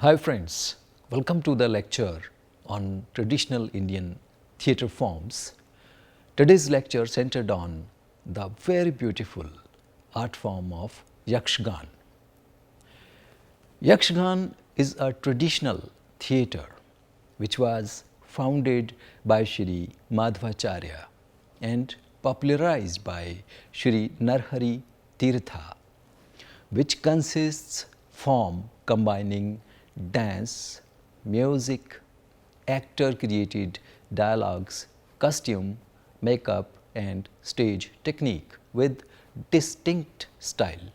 Hi friends, welcome to the lecture on traditional Indian theatre forms. Today's lecture centered on the very beautiful art form of Yakshgana. Yakshagana is a traditional theatre which was founded by Shri Madhvacharya and popularized by Shri Narhari Tirtha, which consists form combining dance, music, actor-created dialogues, costume, makeup and stage technique with distinct style.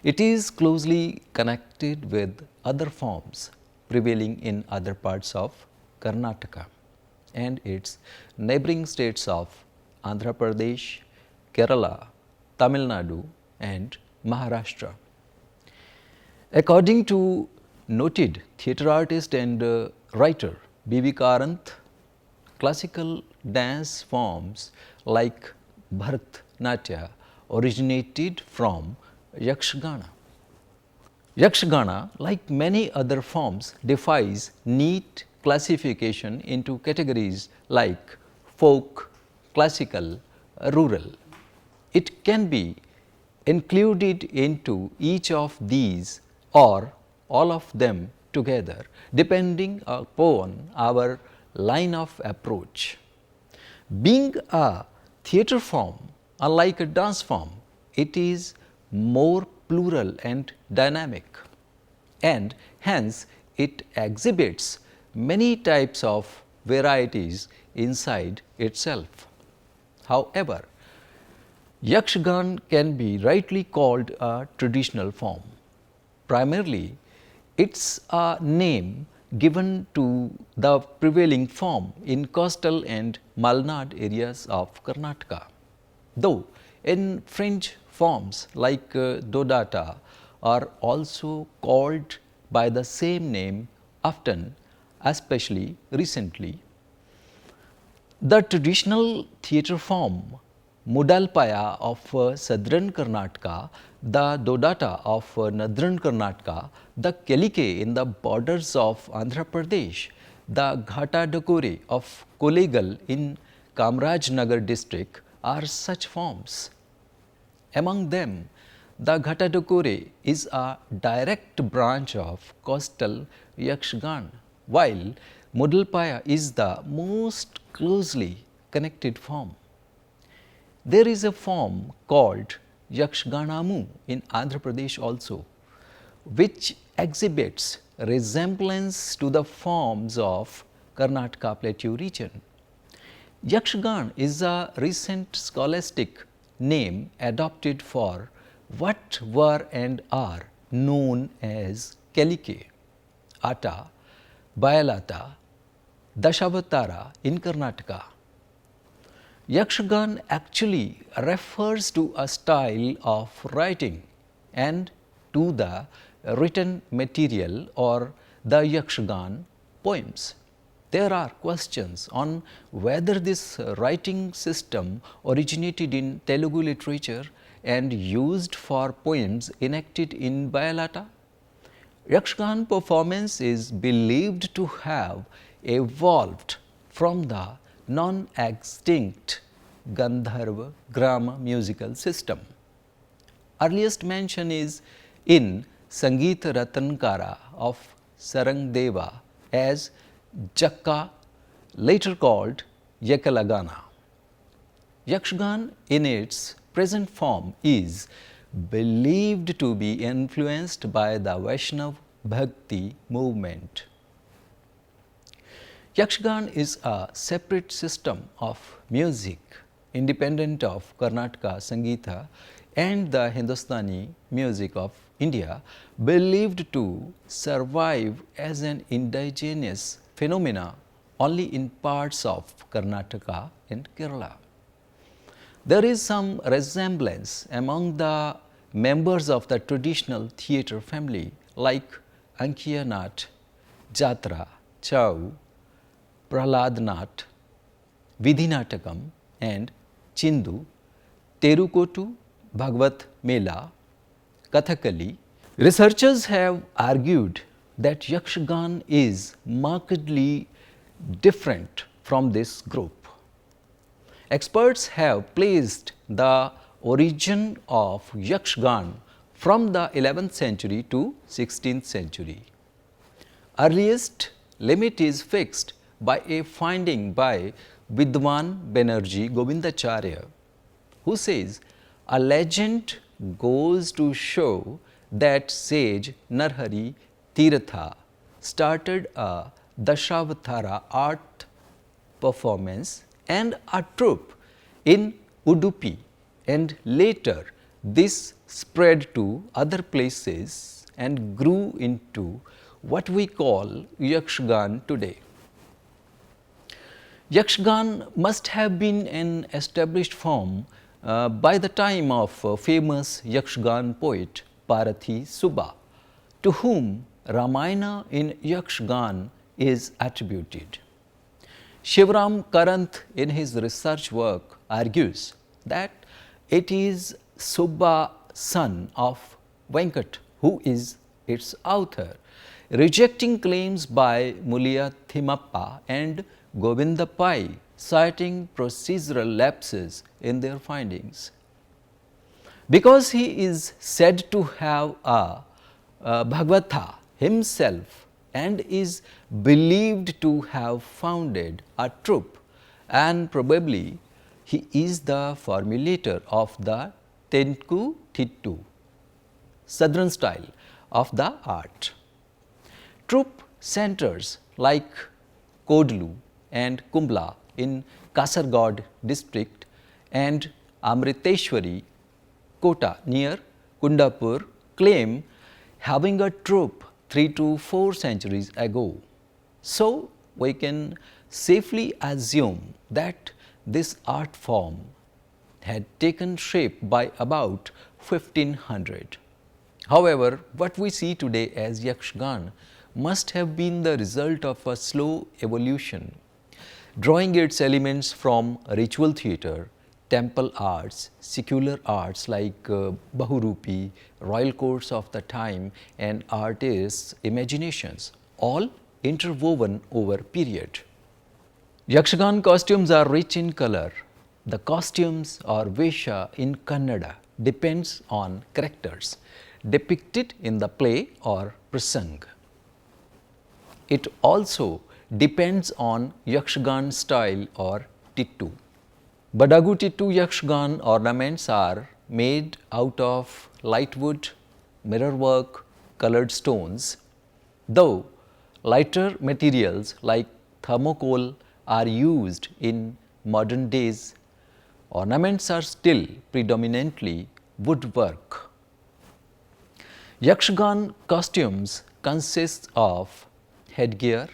It is closely connected with other forms prevailing in other parts of Karnataka and its neighboring states of Andhra Pradesh, Kerala, Tamil Nadu and Maharashtra. According to noted theatre artist and writer B.V. Karanth, classical dance forms like Bharatnatyam originated from Yakshagana. Yakshagana, like many other forms, defies neat classification into categories like folk, classical, rural. It can be included into each of these or all of them together depending upon our line of approach. Being a theatre form, unlike a dance form, it is more plural and dynamic, and hence it exhibits many types of varieties inside itself. However, Yakshagana can be rightly called a traditional form. Primarily, it's a name given to the prevailing form in coastal and Malnad areas of Karnataka, though in fringe forms like Dodata are also called by the same name often, especially recently. The traditional theatre form Mudalpaya of southern Karnataka, the Dodata of northern Karnataka, the Kelike in the borders of Andhra Pradesh, the Ghata Dakore of Kolegal in Kamrajnagar district are such forms. Among them, the Ghata Dakore is a direct branch of coastal Yakshagana, while Mudalpaya is the most closely connected form. There is a form called Yakshaganamu in Andhra Pradesh also, which exhibits resemblance to the forms of Karnataka Plateau region. Yakshagana is a recent scholastic name adopted for what were and are known as Kelike, Ata, Bayalata, Dashavatara in Karnataka. Yakshagana actually refers to a style of writing and to the written material or the Yakshagana poems. There are questions on whether this writing system originated in Telugu literature and used for poems enacted in Bayalata. Yakshagana performance is believed to have evolved from the non-extinct Gandharva Grama musical system. Earliest mention is in Sangeeta Ratankara of Sarangdeva as Jakka, later called Yakshagana. Yakshagana in its present form is believed to be influenced by the Vaishnava Bhakti movement. Yakshagana is a separate system of music independent of Karnataka Sangeeta and the Hindustani music of India, believed to survive as an indigenous phenomena only in parts of Karnataka and Kerala. There is some resemblance among the members of the traditional theatre family like Ankiya Nat, Jatra, Chau, Prahlad Nat, Vidhinatakam and Chindu, Terukotu, Bhagvat Mela, Kathakali, Researchers have argued that Yakshagana is markedly different from this group. Experts have placed the origin of Yakshagana from the 11th century to 16th century. Earliest limit is fixed by a finding by Vidwan Banerjee Govindacharya, who says a legend goes to show that sage Narhari Tirtha started a Dashavatara art performance and a troupe in Udupi, and later this spread to other places and grew into what we call Yakshagana today. Yakshagana must have been an established form by the time of famous Yakshagana poet Parathi Subba, to whom Ramayana in Yakshagana is attributed. Shivram Karanth in his research work argues that it is Subba, son of Venkat, who is its author, rejecting claims by Mulia Thimappa and Govinda Pai, citing procedural lapses in their findings. Because he is said to have a Bhagavatha himself and is believed to have founded a troupe, and probably he is the formulator of the Tenku Thittu, southern style of the art. Troupe centers like Kodlu and Kumbla in Kasargod district and Amriteshwari Kota near Kundapur claim having a troupe 3 to 4 centuries ago. So, we can safely assume that this art form had taken shape by about 1500. However, what we see today as Yakshagana must have been the result of a slow evolution, drawing its elements from ritual theatre, temple arts, secular arts like Bahurupi, royal courts of the time, and artists' imaginations, all interwoven over period. Yakshagana costumes are rich in color. The costumes or vesha in Kannada depends on characters depicted in the play or prasang. It also depends on Yakshagana style or tittu. Badagu Tittu Yakshagana ornaments are made out of light wood, mirror work, colored stones. Though lighter materials like thermocol are used in modern days, ornaments are still predominantly woodwork. Yakshagana costumes consist of headgear,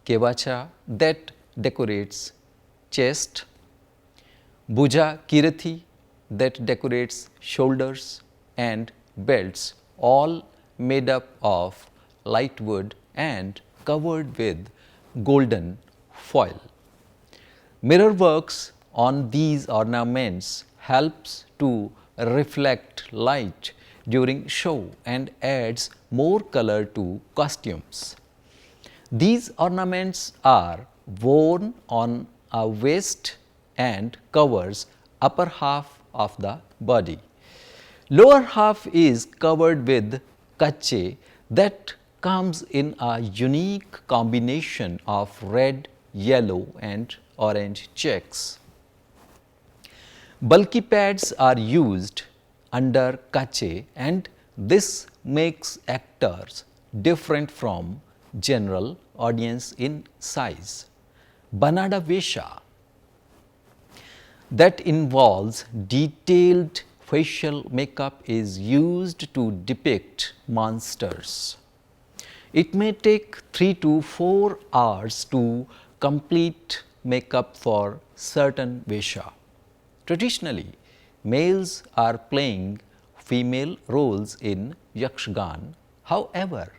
kevacha that decorates chest, Bhuja Kirathi that decorates shoulders, and belts, all made up of light wood and covered with golden foil. Mirror works on these ornaments helps to reflect light during show and adds more color to costumes. These ornaments are worn on a waist and covers upper half of the body. Lower half is covered with kache that comes in a unique combination of red, yellow and orange checks. Bulky pads are used under kache, and this makes actors different from general audience in size. Banada Vesha that involves detailed facial makeup is used to depict monsters. It may take 3 to 4 hours to complete makeup for certain Vesha. Traditionally, males are playing female roles in Yakshagana. However,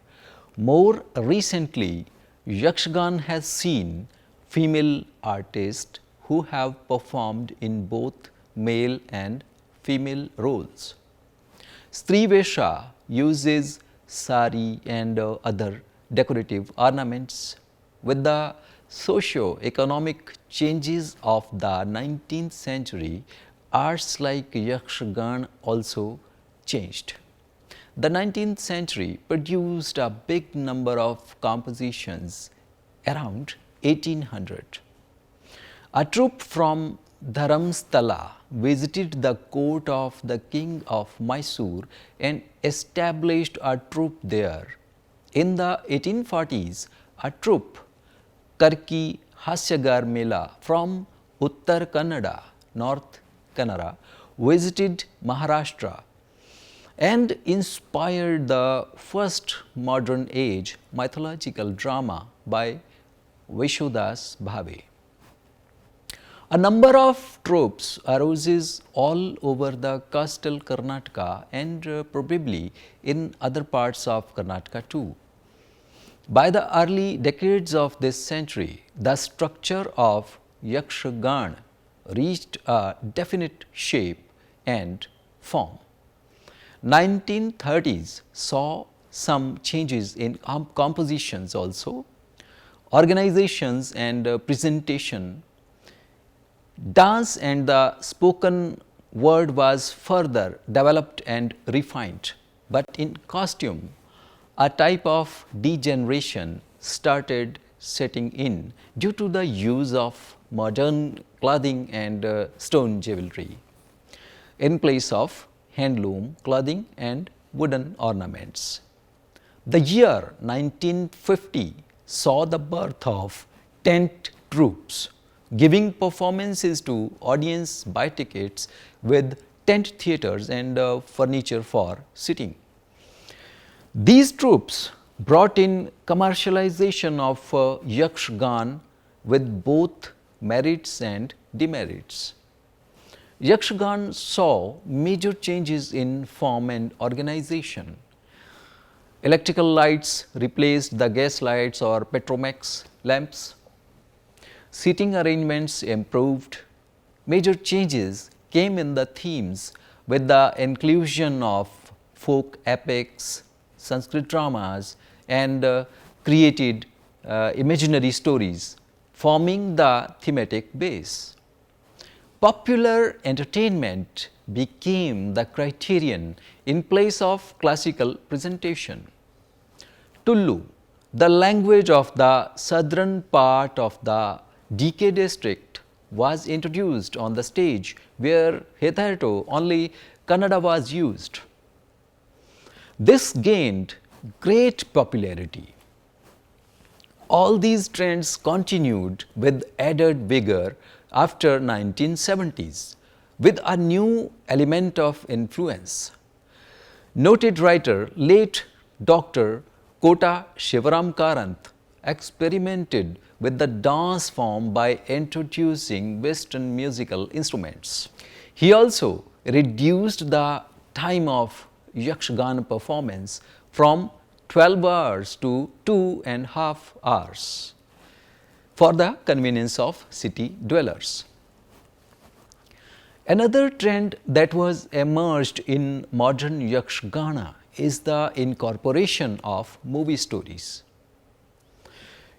more recently, Yakshagana has seen female artists who have performed in both male and female roles. Stree Vesha uses sari and other decorative ornaments. With the socio-economic changes of the 19th century, arts like Yakshagana also changed. The 19th century produced a big number of compositions around 1800. A troupe from Dharamstala visited the court of the king of Mysore and established a troupe there. In the 1840s, a troupe, Karki Hasyagar Mela from Uttar Kannada, North Kannada, visited Maharashtra and inspired the first modern age mythological drama by Vishodas Bhave. A number of troupes arose all over the coastal Karnataka and probably in other parts of Karnataka too. By the early decades of this century, the structure of Yakshagana reached a definite shape and form. 1930s saw some changes in compositions also, organizations and presentation. Dance and the spoken word was further developed and refined, but in costume, a type of degeneration started setting in due to the use of modern clothing and stone jewelry in place of handloom clothing and wooden ornaments. The year 1950 saw the birth of tent troupes, giving performances to audience buy tickets with tent theatres and furniture for sitting. These troupes brought in commercialization of Yakshagana with both merits and demerits. Yakshagana saw major changes in form and organization. Electrical lights replaced the gas lights or Petromax lamps. Seating arrangements improved. Major changes came in the themes with the inclusion of folk epics, Sanskrit dramas and created imaginary stories, forming the thematic base. Popular entertainment became the criterion in place of classical presentation. Tullu, the language of the southern part of the DK district, was introduced on the stage where hitherto only Kannada was used. This gained great popularity. All these trends continued with added vigor after 1970s with a new element of influence. Noted writer late Dr. Kota Shivaram Karanth experimented with the dance form by introducing Western musical instruments. He also reduced the time of Yakshagana performance from 12 hours to 2.5 hours for the convenience of city dwellers. Another trend that was emerged in modern Yakshagana is the incorporation of movie stories.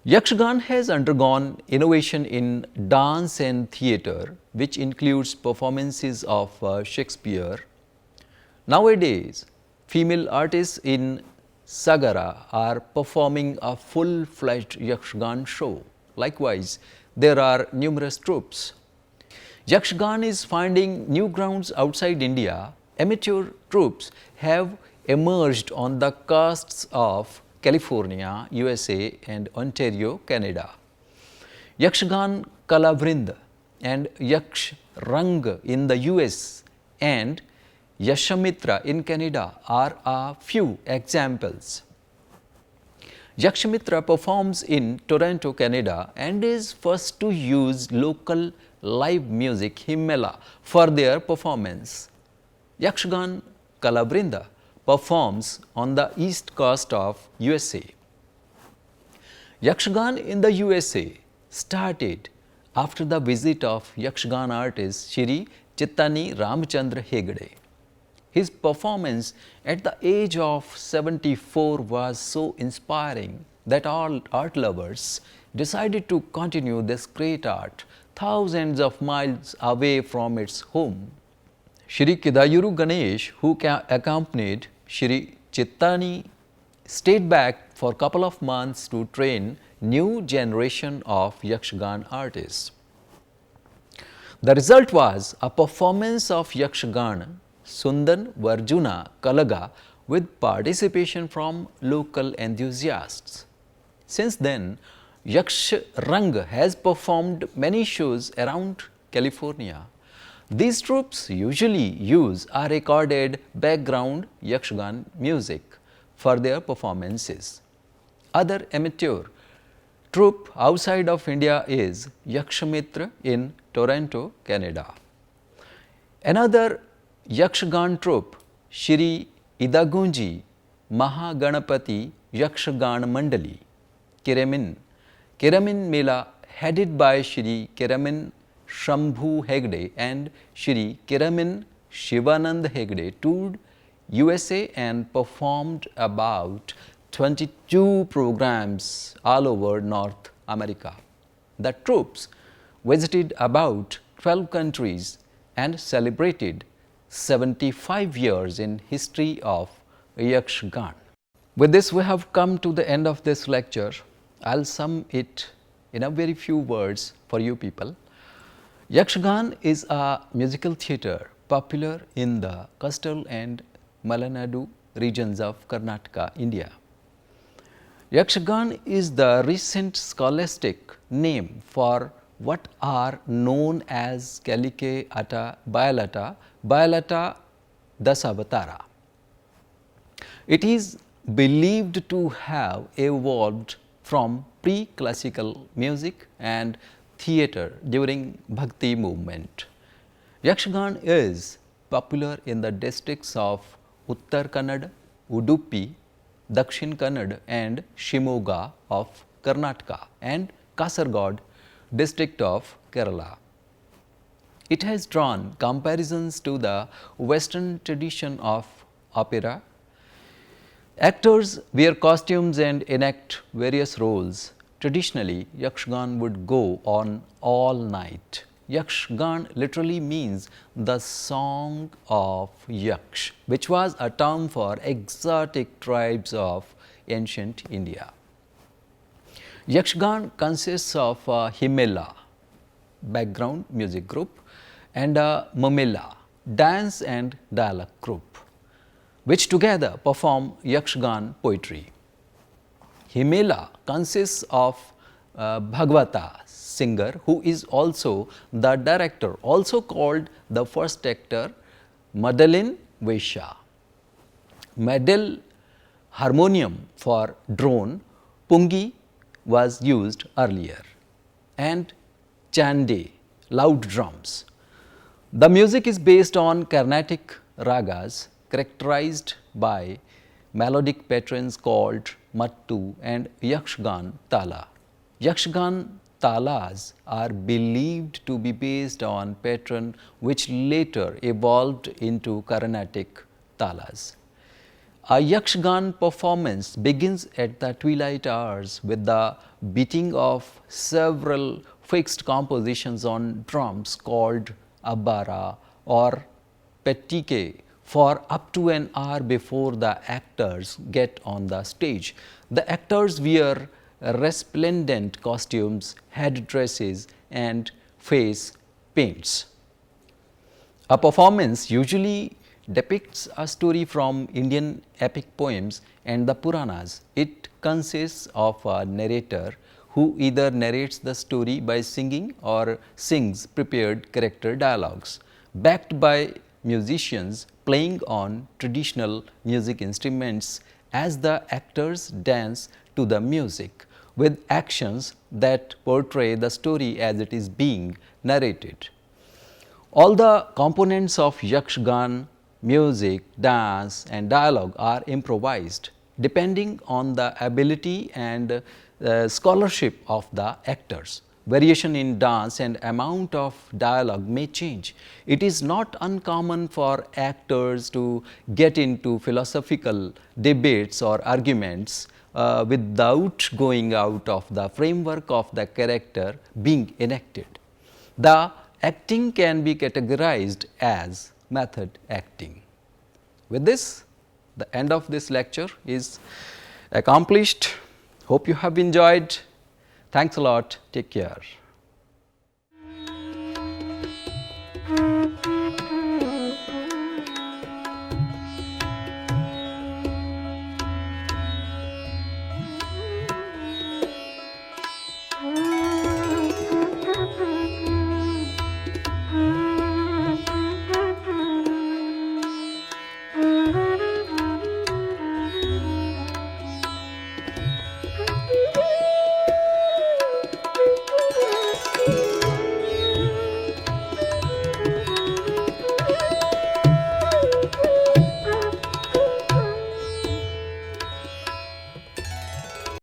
Yakshagana has undergone innovation in dance and theatre, which includes performances of Shakespeare. Nowadays, female artists in Sagara are performing a full-fledged Yakshagana show. Likewise, there are numerous troupes. Yakshagana is finding new grounds outside India. Amateur troupes have emerged on the coasts of California, USA and Ontario, Canada. Yakshagana Kalavrind and Yaksh Rang in the US and Yashamitra in Canada are a few examples. Yakshamitra performs in Toronto, Canada and is first to use local live music Himmela for their performance. Yakshagana Kalavrinda performs on the east coast of USA. Yakshagana in the USA started after the visit of Yakshagana artist Shri Chittani Ramchandra Hegde. His performance at the age of 74 was so inspiring that all art lovers decided to continue this great art thousands of miles away from its home. Shri Kidayuru Ganesh, who accompanied Shri Chittani, stayed back for a couple of months to train new generation of Yakshagana artists. The result was a performance of Yakshagana Sundan Varjuna Kalaga with participation from local enthusiasts. Since then, Yaksh has performed many shows around California. These troupes usually use a recorded background Yakshagana music for their performances. Other amateur troupe outside of India is Yakshamitra in Toronto, Canada. Another Yakshagana troupe, Shri Idagunji Mahaganapati Yakshagana Mandali, Keramin Mela, headed by Shri Keramin Shambhu Hegde and Shri Keramin Shivanand Hegde, toured USA and performed about 22 programs all over North America. The troops visited about 12 countries and celebrated 75 years in history of Yakshagana. With this, we have come to the end of this lecture. I'll sum it in a very few words for you people. Yakshagana is a musical theatre popular in the coastal and Malanadu regions of Karnataka, India. Yakshagana is the recent scholastic name for what are known as Kalike Ata Bayalata Dasavatara. It is believed to have evolved from pre-classical music and theatre during Bhakti movement. Yakshagana is popular in the districts of Uttar Kannada, Udupi, Dakshin Kannada and Shimoga of Karnataka and Kasaragod district of Kerala. It has drawn comparisons to the Western tradition of opera. Actors wear costumes and enact various roles. Traditionally, Yakshagana would go on all night. Yakshagana literally means the song of Yaksh, which was a term for exotic tribes of ancient India. Yakshagana consists of a Himela, background music group, and a Mamela, dance and dialogue group, which together perform Yakshagana poetry. Himela consists of Bhagavata, singer, who is also the director, also called the first actor, Madalin Vaishya. Madal harmonium for drone, Pungi was used earlier, and Chande, loud drums. The music is based on Carnatic ragas characterized by melodic patterns called Mattu and Yakshagana Tala. Yakshagana Talas are believed to be based on pattern which later evolved into Carnatic Talas. A Yakshagana performance begins at the twilight hours with the beating of several fixed compositions on drums called Abara or Petike for up to an hour before the actors get on the stage. The actors wear resplendent costumes, head dresses and face paints. A performance usually depicts a story from Indian epic poems and the Puranas. It consists of a narrator who either narrates the story by singing or sings prepared character dialogues, backed by musicians playing on traditional music instruments as the actors dance to the music with actions that portray the story as it is being narrated. All the components of Yakshagana, music, dance and dialogue are improvised depending on the ability and scholarship of the actors. variation in dance and amount of dialogue may change. It is not uncommon for actors to get into philosophical debates or arguments without going out of the framework of the character being enacted. The acting can be categorized as method acting. With this, the end of this lecture is accomplished. Hope you have enjoyed. Thanks a lot. Take care.